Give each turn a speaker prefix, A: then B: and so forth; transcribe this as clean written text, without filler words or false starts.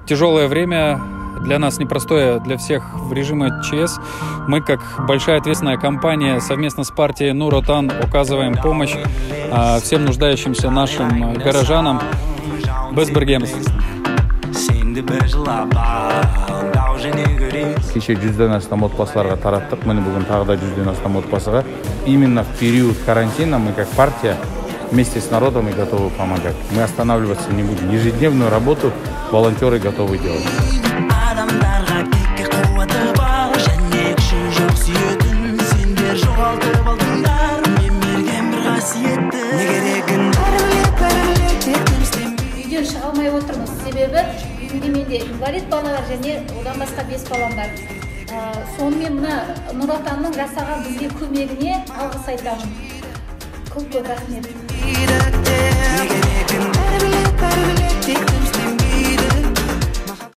A: тяжелое время, для нас непростое, для всех в режиме ЧС. Мы, как большая ответственная компания, совместно с партией Нур Отан оказываем помощь всем нуждающимся нашим горожанам. Біз біргеміз.
B: Кеше 100-ден астам отбасыларға тараттық. Міне бүгін тағы да 100-ден астам отбасыға. Именно в период карантина мы, как партия, вместе с народом и готовы помогать. Мы останавливаться не будем. Ежедневную работу волонтеры готовы делать.
C: Үйден шыға алмай отырмыз. Себебі үйде менде инвалид балалар және одан басқа 5 балам бар. Сонымен мына Нұр Отанның жасаған бізге көмегіне алғыс айтамын. Көп рахмет.